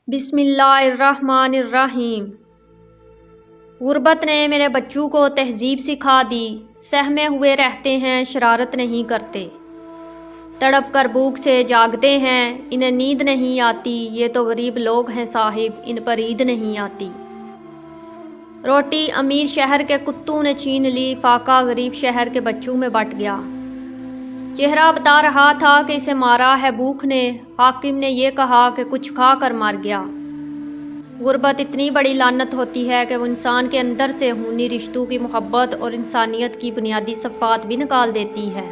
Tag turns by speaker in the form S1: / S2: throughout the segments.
S1: بسم اللہ الرحمن الرحیم۔ غربت نے میرے بچوں کو تہذیب سکھا دی، سہمے ہوئے رہتے ہیں شرارت نہیں کرتے، تڑپ کر بھوک سے جاگتے ہیں انہیں نیند نہیں آتی، یہ تو غریب لوگ ہیں صاحب ان پر عید نہیں آتی۔ روٹی امیر شہر کے کتوں نے چھین لی، فاقہ غریب شہر کے بچوں میں بٹ گیا۔ چہرہ بتا رہا تھا کہ اسے مارا ہے بھوک نے، حاکم نے یہ کہا کہ کچھ کھا کر مر گیا۔ غربت اتنی بڑی لعنت ہوتی ہے کہ وہ انسان کے اندر سے خونی رشتوں کی محبت اور انسانیت کی بنیادی صفات بھی نکال دیتی ہے۔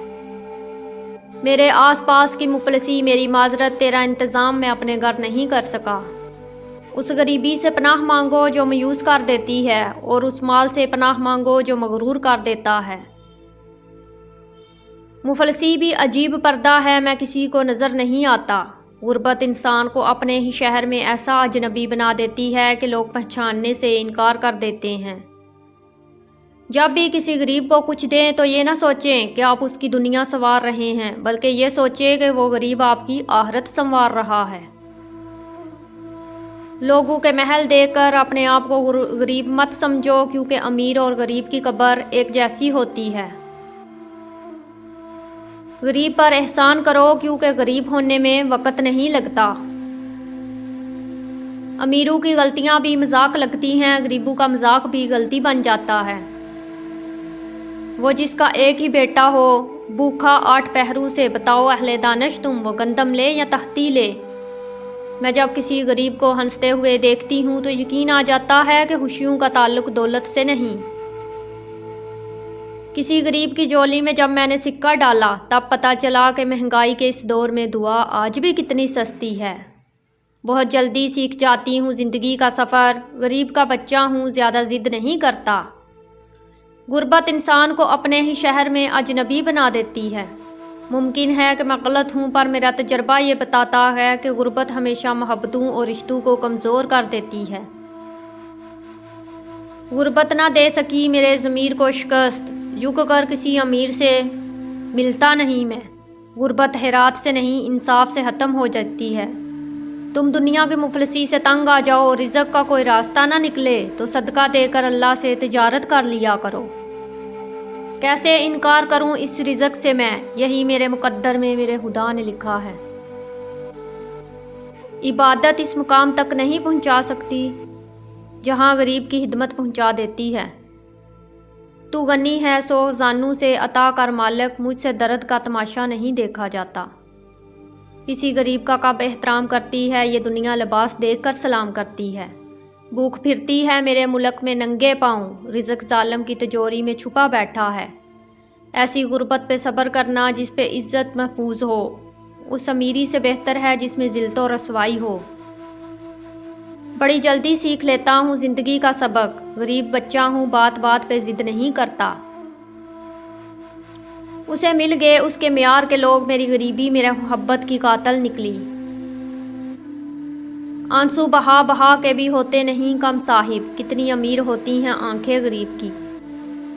S1: میرے آس پاس کی مفلسی میری معذرت تیرا انتظام میں اپنے گھر نہیں کر سکا۔ اس غریبی سے پناہ مانگو جو مایوس کر دیتی ہے، اور اس مال سے پناہ مانگو جو مغرور کر دیتا ہے۔ مفلسی بھی عجیب پردہ ہے، میں کسی کو نظر نہیں آتا۔ غربت انسان کو اپنے ہی شہر میں ایسا اجنبی بنا دیتی ہے کہ لوگ پہچاننے سے انکار کر دیتے ہیں۔ جب بھی کسی غریب کو کچھ دیں تو یہ نہ سوچیں کہ آپ اس کی دنیا سنوار رہے ہیں، بلکہ یہ سوچیں کہ وہ غریب آپ کی آخرت سنوار رہا ہے۔ لوگوں کے محل دیکھ کر اپنے آپ کو غریب مت سمجھو، کیونکہ امیر اور غریب کی قبر ایک جیسی ہوتی ہے۔ غریب پر احسان کرو کیونکہ غریب ہونے میں وقت نہیں لگتا۔ امیروں کی غلطیاں بھی مذاق لگتی ہیں، غریبوں کا مذاق بھی غلطی بن جاتا ہے۔ وہ جس کا ایک ہی بیٹا ہو، بھوکھا 8 پہروں سے، بتاؤ اہل دانش تم وہ گندم لے یا تختی لے۔ میں جب کسی غریب کو ہنستے ہوئے دیکھتی ہوں تو یقین آ جاتا ہے کہ خوشیوں کا تعلق دولت سے نہیں۔ کسی غریب کی جولی میں جب میں نے سکہ ڈالا تب پتہ چلا کہ مہنگائی کے اس دور میں دعا آج بھی کتنی سستی ہے۔ بہت جلدی سیکھ جاتی ہوں زندگی کا سفر، غریب کا بچہ ہوں زیادہ ضد نہیں کرتا۔ غربت انسان کو اپنے ہی شہر میں اجنبی بنا دیتی ہے۔ ممکن ہے کہ میں غلط ہوں، پر میرا تجربہ یہ بتاتا ہے کہ غربت ہمیشہ محبتوں اور رشتوں کو کمزور کر دیتی ہے۔ غربت نہ دے سکی میرے ضمیر کو شکست، جھک کر کسی امیر سے ملتا نہیں میں۔ غربت ہیرات سے نہیں انصاف سے ختم ہو جاتی ہے۔ تم دنیا کی مفلسی سے تنگ آ جاؤ، رزق کا کوئی راستہ نہ نکلے تو صدقہ دے کر اللہ سے تجارت کر لیا کرو۔ کیسے انکار کروں اس رزق سے میں، یہی میرے مقدر میں میرے خدا نے لکھا ہے۔ عبادت اس مقام تک نہیں پہنچا سکتی جہاں غریب کی خدمت پہنچا دیتی ہے۔ تو غنی ہے سو زانوں سے عطا کر مالک، مجھ سے درد کا تماشا نہیں دیکھا جاتا۔ کسی غریب کا کب احترام کرتی ہے یہ دنیا لباس دیکھ کر سلام کرتی ہے۔ بھوک پھرتی ہے میرے ملک میں ننگے پاؤں، رزق ظالم کی تجوری میں چھپا بیٹھا ہے۔ ایسی غربت پہ صبر کرنا جس پہ عزت محفوظ ہو، اس امیری سے بہتر ہے جس میں ذلت و رسوائی ہو۔ بڑی جلدی سیکھ لیتا ہوں زندگی کا سبق، غریب بچہ ہوں بات بات پہ ضد نہیں کرتا۔ اسے مل گئے اس کے معیار کے لوگ، میری غریبی میرے محبت کی قاتل نکلی۔ آنسو بہا بہا کے بھی ہوتے نہیں کم صاحب، کتنی امیر ہوتی ہیں آنکھیں غریب کی۔